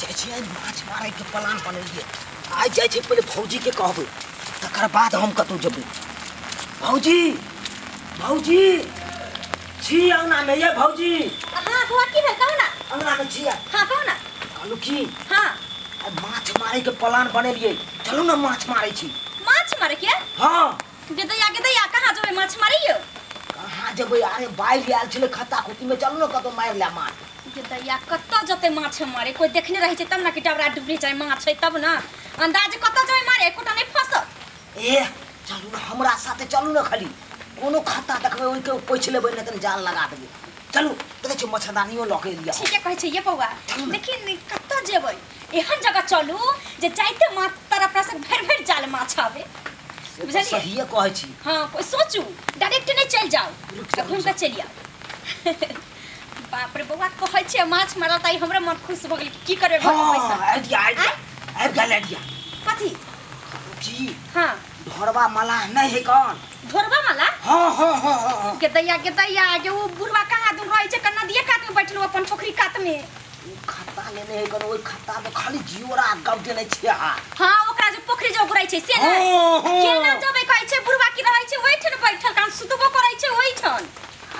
जाय छै माछ मारै के प्लान बनेलिए। आज जाय छै पहले भौजी के कहबै, तकर बाद हम कतौ जेबै। भौजी भौजी छी अंगना में ये भौजी। हां बुआ की भेल कहू ना। अंगना में छी। हां कहू ना। कहलू की हां माछ मारै के प्लान बनेलिए। चलू ना माछ मारै छी। माछ मारे के? हां गेदैया कहाँ जेबै माछ मारियो? कहाँ जेबै? अरे बाइल आयल छलै खत्ता खुती में, चलू ना कतौ मार ले माछ। गेदैया कत्ता जते माछ मारे? कोई देखने रही छै तब ना कि डबरा डुबरी चाहे माछ छै तब ना। अंदाज कत्ता जेबै मारे? एकोटा नहीं फसत। ए चलू ना हमरा साथे, चलू ना खाली कोनो खत्ता देखबै ओइ के पोछ लेबै, न त जाल लगा देबै। चलू देखे छी मछदानियो लके लिया। ठीक है कहै छै ये बौआ, लेकिन कत्ता जेबै? एहन जगह चलू जे चाहते माछ तरफ से भर जाल माछ आवे। बुझलिए? सही है कहै छी। हां कोई सोचू, डायरेक्ट नहीं चल जाओ, घूम के चलिया। बाप रे बौआ कहै छै माछ मारल ताई हमरा मन खुश भ गेल। की करबे पैसा? आइडिया आइब गेल आइडिया। कथी? जी हां ढोरवा माला नहीं है कौन? ढोरवा माला? हां गेदैया जे वो बुढ़वा कहाँ दूर रहै छै, कन्ना दिए कात में बैठलो अपन पोखरी कात में। खाता लेने है कौन? ओइ खाता में खाली जियोरा गब देने छिया। हां ओकरा जे पोखरी जो गुराई छै से ना। केना जबे कहै छै बुढ़वा की रहै छै ओइठन बैठल, कान सुतबो करै छै ओइठन।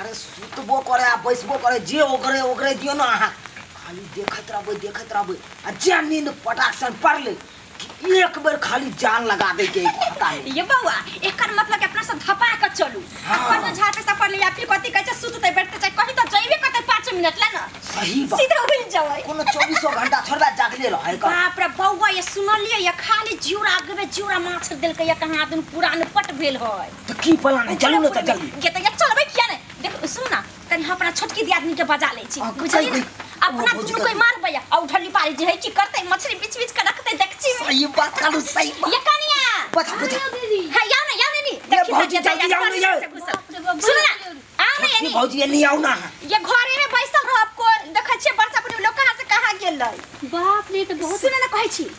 अरे सुतबो करे आ बैसबो करे, जे ओकरे दियो ना अहाँ। खाली देखत रहबै आ जे नींद पटाक सन पड़ले कि एक बेर खाली जान लगा दे के खाता में। ये बौआ एकर मतलब कि अपना सब धपा के चलू। अपन झाड़ पे सफर ले या फिर कथि कहै छै सुतते बैठते चाहे कहीं तो जइबे करते 5 मिनट ला ना। सही बात। सीधा उड़ जावे। कोनो 24 घंटा थोड़ा जागले रहे का। बाप रे बौआ ये सुनलिए ये खाली जिउरा गबे जिउरा माछ देल के या कहां दिन पुरान पट भेल है। तो की प्लान है? चलू ना त जल्दी। के त या चलबे किया ने? देख सुन ना तनी अपना छोटकी दियादनी के बजा ले छी, बुझलिए ना? अपना दुनु कोई मारबे आ उठली पारी जे है की करते मछली बीच के रखते देखची में। सही बात कालू, सही बात। ये कनिया बता हां या नहीं ये भौजी जल्दी आओ ना ये। सुन ना आ नहीं ये भौजी ये नहीं आओ ना। ये घरे में बैसल रह, आपको देखै छियै वर्षा पुनी लोग कहां से कहां गेलै। बाप रे तो बहुत सुन ना कहै छी